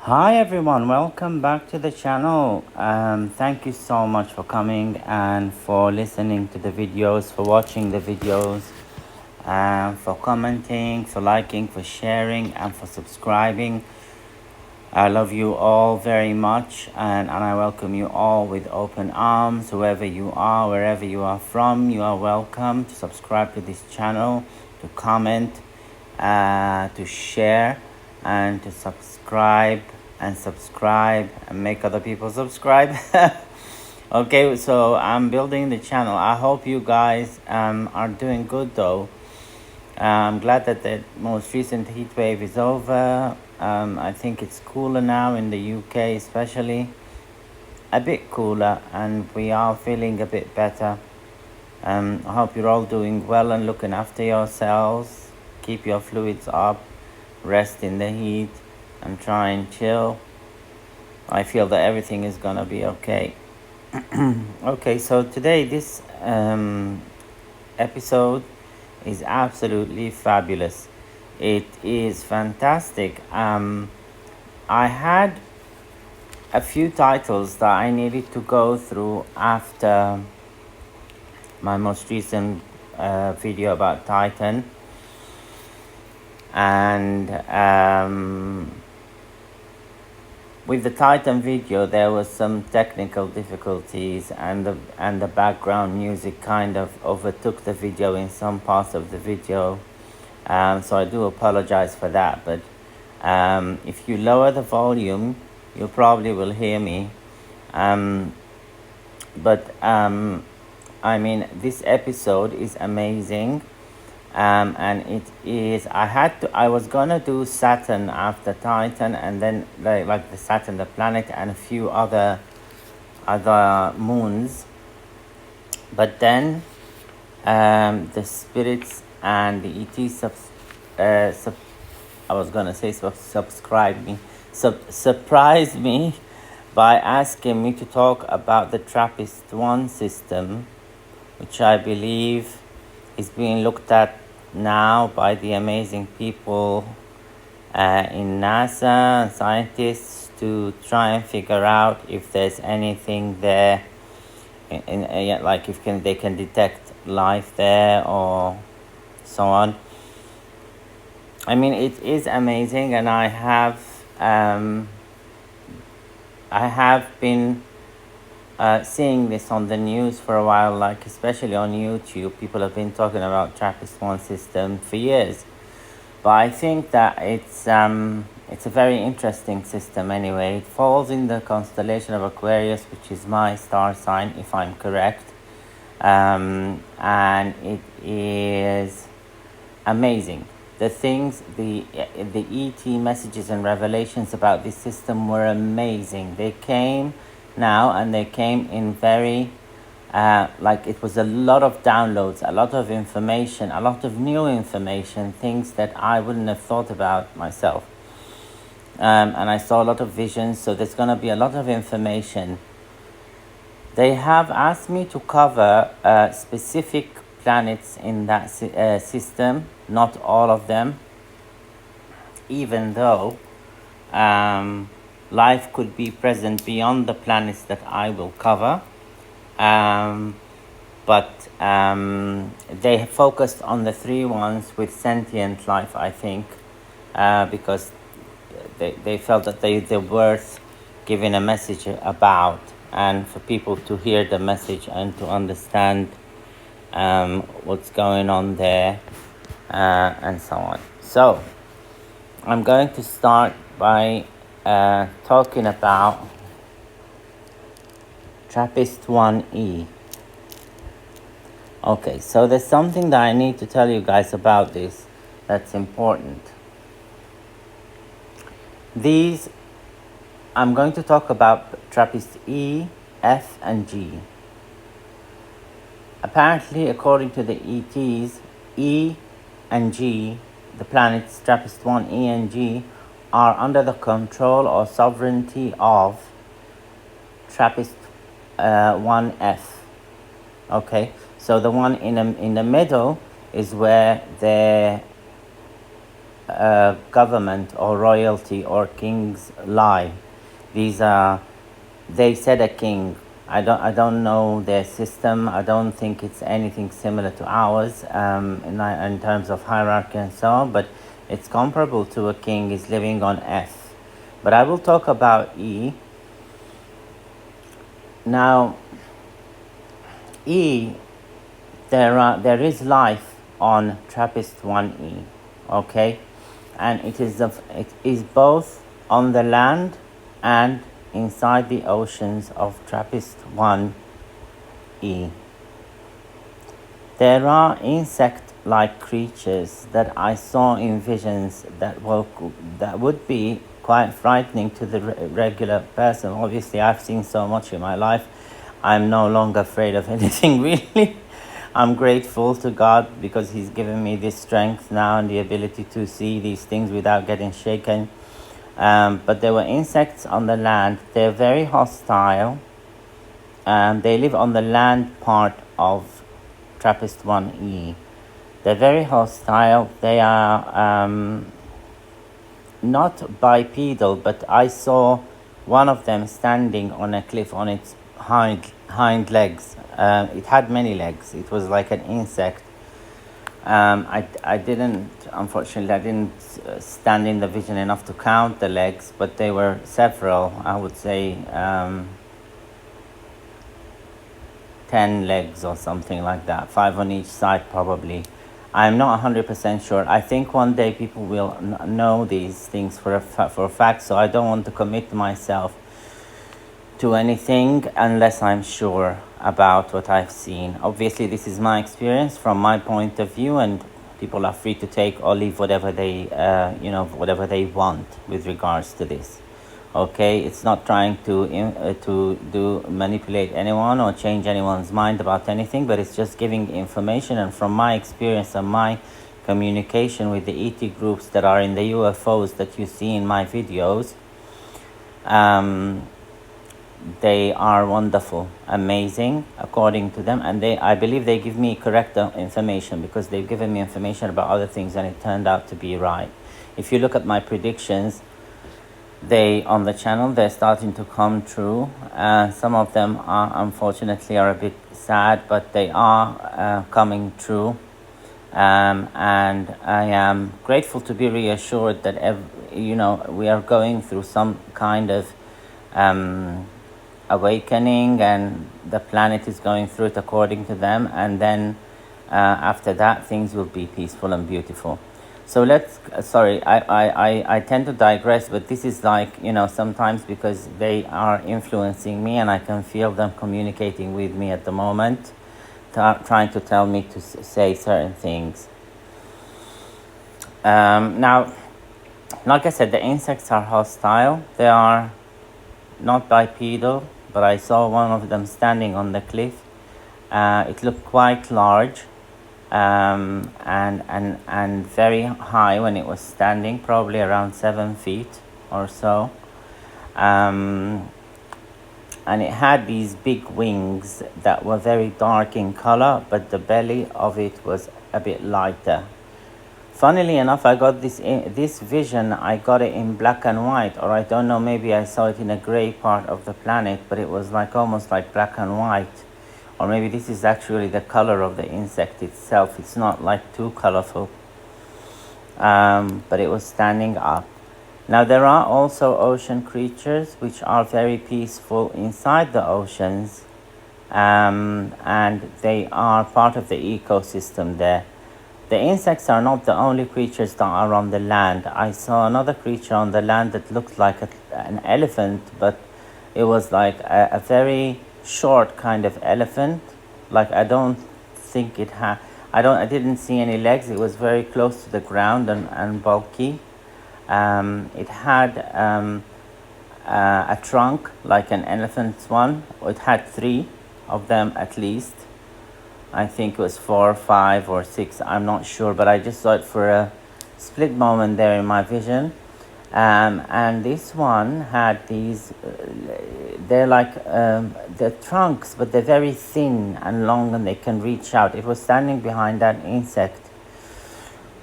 Hi everyone, welcome back to the channel. Thank you so much for coming and for listening to the videos, for watching the videos, for commenting, for liking, for sharing, and for subscribing. I love you all very much, and I welcome you all with open arms. Whoever you are, wherever you are from, you are welcome to subscribe to this channel, to comment, to share, and to subscribe and make other people subscribe. Okay, so I'm building the channel. I hope you guys are doing good though. I'm glad that the most recent heat wave is over. I think it's cooler now in the UK, especially a bit cooler, and we are feeling a bit better. I hope you're all doing well and looking after yourselves. Keep your fluids up, rest in the heat, and try and chill. I feel that everything is gonna be okay. Okay, so today this episode is absolutely fabulous. It is fantastic. I had a few titles that I needed to go through after my most recent video about Titan, and with the Titan video there was some technical difficulties, and the background music kind of overtook the video in some parts of the video. So I do apologize for that, but if you lower the volume you probably will hear me. But I mean, this episode is amazing. And it is, I was gonna do Saturn after Titan, and then like the Saturn, the planet, and a few other moons. But then the spirits and the ET I was gonna say surprised me by asking me to talk about the Trappist 1 system, which I believe is being looked at now by the amazing people in NASA and scientists to try and figure out if there's anything there, like if they can detect life there or so on. I mean, it is amazing, and I have been seeing this on the news for a while, like especially on YouTube. People have been talking about Trappist 1 system for years, but I think that it's a very interesting system anyway. It falls in the constellation of Aquarius, which is my star sign, if I'm correct, and it is amazing. The things, the ET messages and revelations about this system were amazing. They came now, and they came in very like it was a lot of downloads, a lot of information, a lot of new information, things that I wouldn't have thought about myself. And I saw a lot of visions, so there's going to be a lot of information. They have asked me to cover specific planets in that system, not all of them, even though life could be present beyond the planets that I will cover. But they focused on the 3 ones with sentient life, I think, because they felt that they're worth giving a message about, and for people to hear the message and to understand what's going on there, and so on. So I'm going to start by talking about Trappist 1E. Okay, so there's something that I need to tell you guys about this that's important. I'm going to talk about Trappist E, F, and G. Apparently, according to the ETs, E and G, the planets Trappist 1, E, and G, are under the control or sovereignty of Trappist 1F. Okay, so the one in the middle is where government or royalty or kings lie. These are, they said a king. I don't know their system. I don't think it's anything similar to ours in terms of hierarchy and so on, but it's comparable to a king is living on F. But I will talk about E. Now, E, there is life on Trappist 1E, okay? And it is both on the land and inside the oceans of Trappist 1E. There are insect-like creatures that I saw in visions that would be quite frightening to the regular person. Obviously, I've seen so much in my life. I'm no longer afraid of anything, really. I'm grateful to God because He's given me this strength now and the ability to see these things without getting shaken. But there were insects on the land. They're very hostile. They live on the land part of Trappist 1E. They're very hostile. They are not bipedal, but I saw one of them standing on a cliff on its hind legs. It had many legs. It was like an insect. Unfortunately, I didn't stand in the vision enough to count the legs, but they were several. I would say 10 legs or something like that, 5 on each side probably. I'm not 100% sure. I think one day people will know these things for a fact, so I don't want to commit myself to anything unless I'm sure about what I've seen. Obviously, this is my experience from my point of view, and people are free to take or leave whatever they, whatever they want with regards to this. Okay, it's not trying to manipulate anyone or change anyone's mind about anything, but it's just giving information. And from my experience and my communication with the ET groups that are in the UFOs that you see in my videos, they are wonderful, amazing, according to them. And I believe they give me correct information because they've given me information about other things and it turned out to be right. If you look at my predictions, on the channel, they're starting to come true. Some of them unfortunately are a bit sad, but they are coming true. And I am grateful to be reassured that we are going through some kind of awakening, and the planet is going through it according to them, and then after that things will be peaceful and beautiful. So I tend to digress, but this is like, sometimes because they are influencing me and I can feel them communicating with me at the moment, trying to tell me to say certain things. Now, like I said, the insects are hostile. They are not bipedal, but I saw one of them standing on the cliff. It looked quite large. And very high when it was standing, probably around 7 feet or so. And it had these big wings that were very dark in color, but the belly of it was a bit lighter. Funnily enough, I got this vision, I got it in black and white, or I don't know, maybe I saw it in a gray part of the planet, but it was like almost like black and white. Or maybe this is actually the color of the insect itself. It's not like too colorful. But it was standing up. Now there are also ocean creatures which are very peaceful inside the oceans. And they are part of the ecosystem there. The insects are not the only creatures that are on the land. I saw another creature on the land that looked like an elephant, but it was like a very short kind of elephant. Like I didn't see any legs. It was very close to the ground and bulky. It had a trunk like an elephant's one. It had 3 of them at least. I think it was 4, 5 or 6, I'm not sure, but I just saw it for a split moment there in my vision. And this one had these, they're like the trunks, but they're very thin and long and they can reach out. It was standing behind that insect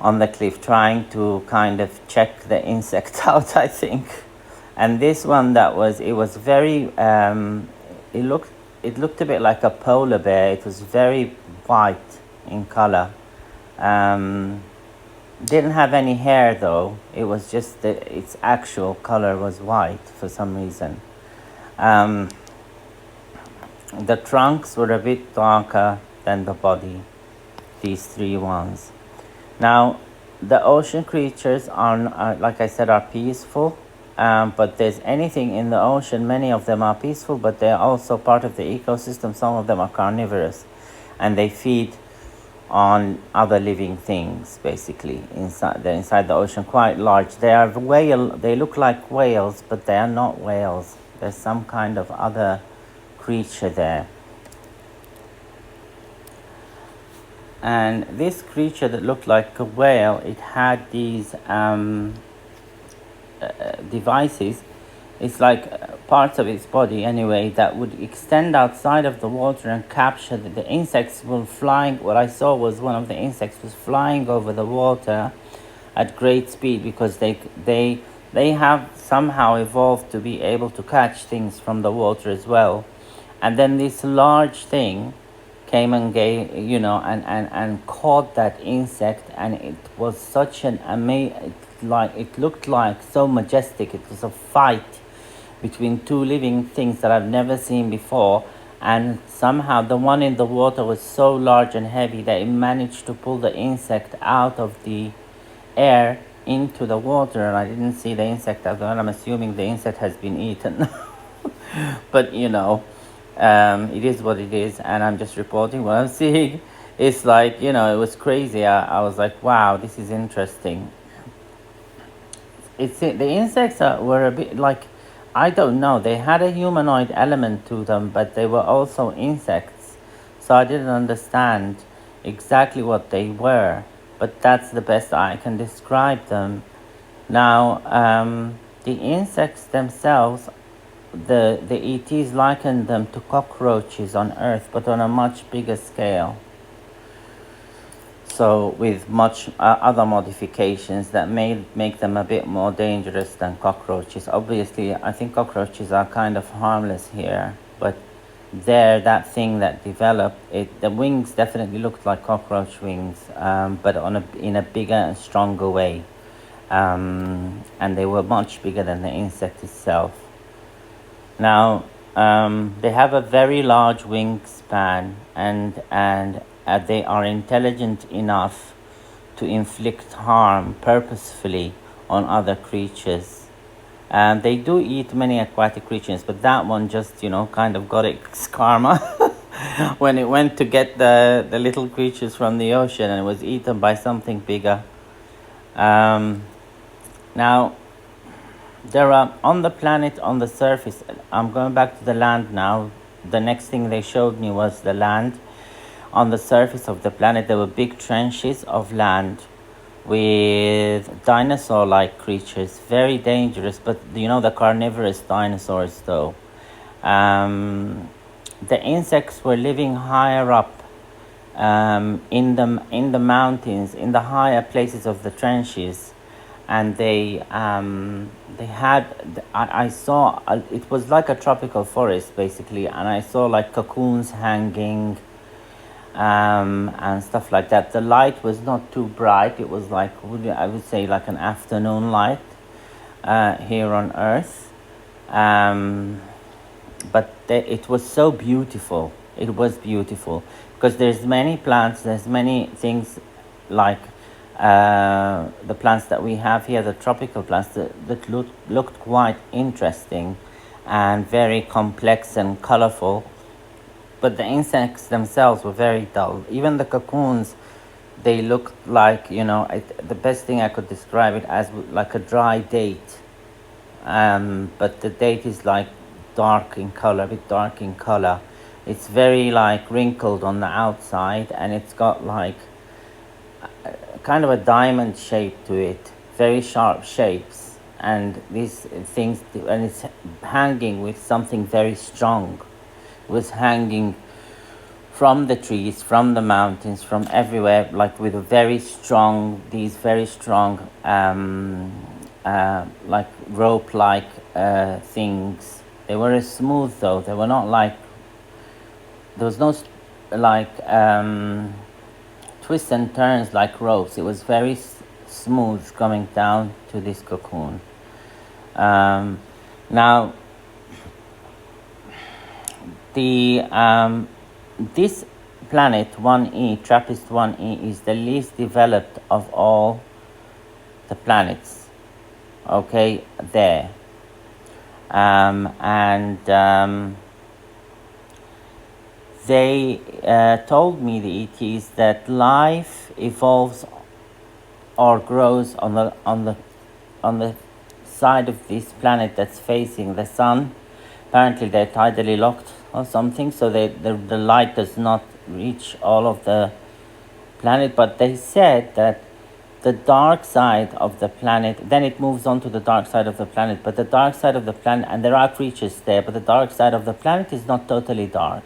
on the cliff trying to kind of check the insect out, I think. And this one it was very, it looked, it looked a bit like a polar bear. It was very white in color. Didn't have any hair though. It was just its actual color was white for some reason. The trunks were a bit darker than the body, these three ones. Now, the ocean creatures are, like I said, are peaceful. But there's anything in the ocean, many of them are peaceful, but they're also part of the ecosystem. Some of them are carnivorous, and they feed on other living things, basically. They're inside the ocean, quite large. They look like whales, but they are not whales. There's some kind of other creature there. And this creature that looked like a whale, it had these devices. It's like parts of its body anyway that would extend outside of the water and capture the insects were flying. What I saw was one of the insects was flying over the water at great speed, because they have somehow evolved to be able to catch things from the water as well. And then this large thing came and gave, and caught that insect, and it was such an amazing, it looked like so majestic. It was a fight between two living things that I've never seen before, and somehow the one in the water was so large and heavy that it managed to pull the insect out of the air into the water, and I didn't see the insect as well. I'm assuming the insect has been eaten. But it is what it is, and I'm just reporting what I'm seeing. It's like, it was crazy. I was like, wow, this is interesting. The insects were a bit like, I don't know, they had a humanoid element to them, but they were also insects. So I didn't understand exactly what they were, but that's the best I can describe them. Now, the insects themselves, the ETs likened them to cockroaches on Earth, but on a much bigger scale. So with much other modifications that make them a bit more dangerous than cockroaches. Obviously, I think cockroaches are kind of harmless here, but that thing that developed, the wings definitely looked like cockroach wings, but in a bigger and stronger way. And they were much bigger than the insect itself. Now, they have a very large wingspan, and they are intelligent enough to inflict harm purposefully on other creatures. They do eat many aquatic creatures, but that one just, kind of got its karma when it went to get the little creatures from the ocean, and it was eaten by something bigger. Now, there are, on the planet, on the surface, I'm going back to the land now. The next thing they showed me was the land. On the surface of the planet, there were big trenches of land with dinosaur-like creatures, very dangerous, but the carnivorous dinosaurs though. The insects were living higher up in the mountains, in the higher places of the trenches, and they had, I saw, it was like a tropical forest basically, and I saw like cocoons hanging and stuff like that. The light was not too bright. It was like, I would say, like an afternoon light here on Earth. But it was so beautiful. It was beautiful because there's many plants, there's many things like the plants that we have here, the tropical plants that looked quite interesting and very complex and colorful. But the insects themselves were very dull. Even the cocoons, they looked like, the best thing I could describe it as like a dry date. But the date is like dark in color, a bit dark in color. It's very like wrinkled on the outside, and it's got like kind of a diamond shape to it, very sharp shapes. And these things, and it's hanging with something very strong. It was hanging from the trees, from the mountains, from everywhere, like with these very strong, like rope-like things. They were smooth though. They were not like, there was no like twists and turns like ropes. It was very smooth coming down to this cocoon. Now, the this planet 1E, Trappist 1E, is the least developed of all the planets. Okay, there. They told me, the ETs, that life evolves or grows on the side of this planet that's facing the sun. Apparently they're tidally locked or something, so the light does not reach all of the planet. But they said that the dark side of the planet, then it moves on to the dark side of the planet, but the dark side of the planet, and there are creatures there, but the dark side of the planet is not totally dark.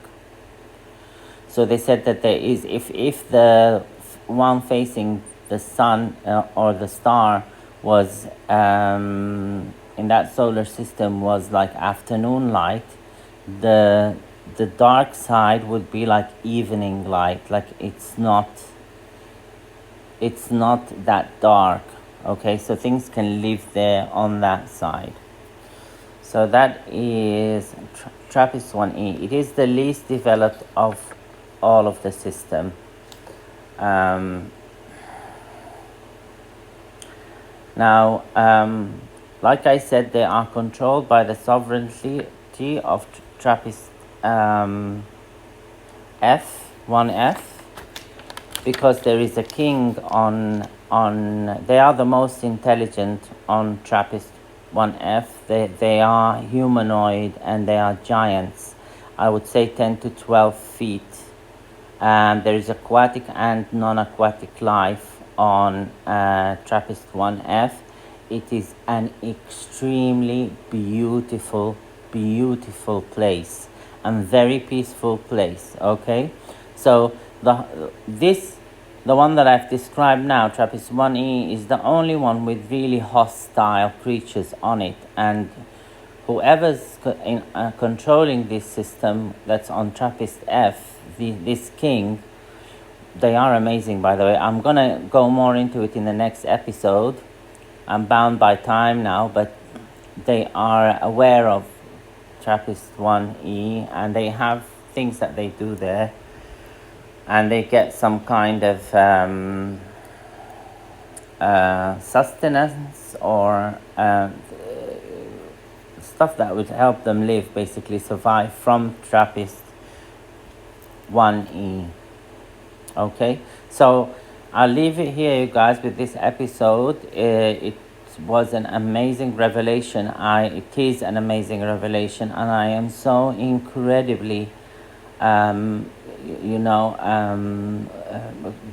So they said that there is, if the one facing the sun or the star was in that solar system was like afternoon light, the dark side would be like evening light, like it's not that dark. Okay, so things can live there on that side. So that is Trappist 1E. It is the least developed of all of the system. Now, like I said, they are controlled by the sovereignty of Trappist F1F, because there is a king on they are the most intelligent on Trappist 1F. They are humanoid and they are giants. I would say 10 to 12 feet. There is aquatic and non-aquatic life on Trappist 1F. It is an extremely beautiful place and very peaceful place. Okay, so the one that I've described now, Trappist 1E, is the only one with really hostile creatures on it, and whoever's controlling this system that's on Trappist F, this king, they are amazing, by the way. I'm gonna go more into it in the next episode. I'm bound by time now, but they are aware of Trappist 1E, and they have things that they do there, and they get some kind of sustenance or stuff that would help them live, basically survive, from Trappist 1E. Okay, so I'll leave it here, you guys, with this episode. It was an amazing revelation. It is an amazing revelation, and I am so incredibly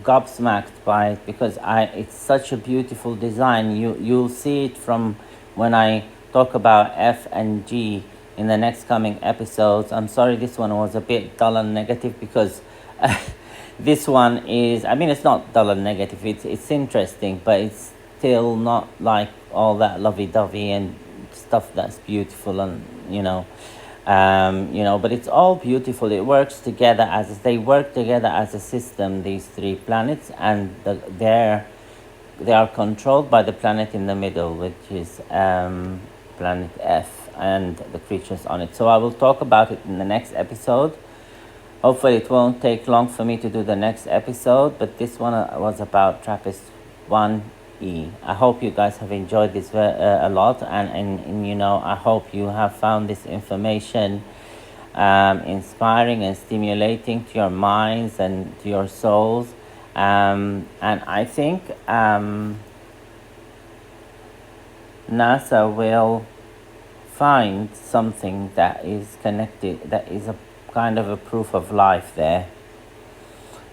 gobsmacked by it, because it's such a beautiful design. You'll see it from when I talk about F and G in the next coming episodes. I'm sorry this one was a bit dull and negative, because this one is, I mean, it's not dull and negative, it's interesting, but it's still not like all that lovey-dovey and stuff that's beautiful, and but it's all beautiful. It works together they work together as a system, these three planets, and they are controlled by the planet in the middle, which is planet F, and the creatures on it. So I will talk about it in the next episode. Hopefully it won't take long for me to do the next episode, but this one was about Trappist 1E. I hope you guys have enjoyed this a lot, and I hope you have found this information inspiring and stimulating to your minds and to your souls. And I think NASA will find something that is connected, that is a kind of a proof of life there.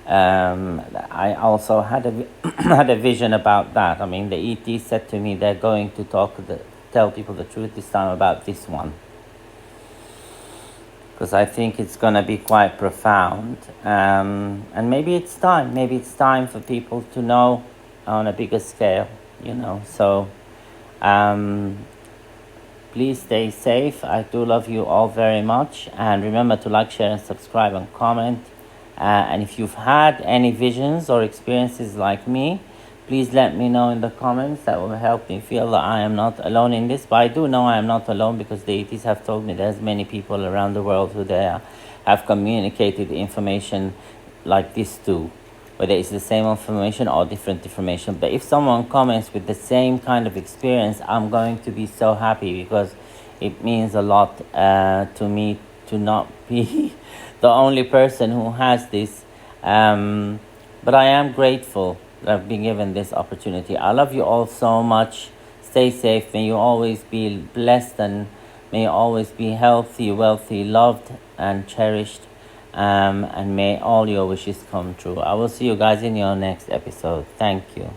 I also had a vision about that. I mean, the ET said to me they're going to tell people the truth this time about this one, because I think it's going to be quite profound. And maybe it's time. Maybe it's time for people to know on a bigger scale, you know. So um, please stay safe. I do love you all very much. And remember to like, share, and subscribe and comment. And if you've had any visions or experiences like me, please let me know in the comments. That will help me feel that I am not alone in this. But I do know I am not alone, because deities have told me there's many people around the world who they have communicated information like this too, whether it's the same information or different information. But if someone comments with the same kind of experience, I'm going to be so happy, because it means a lot to me to not be the only person who has this. But I am grateful that I've been given this opportunity. I love you all so much. Stay safe. May you always be blessed, and may you always be healthy, wealthy, loved, and cherished. And may all your wishes come true. I will see you guys in your next episode. Thank you.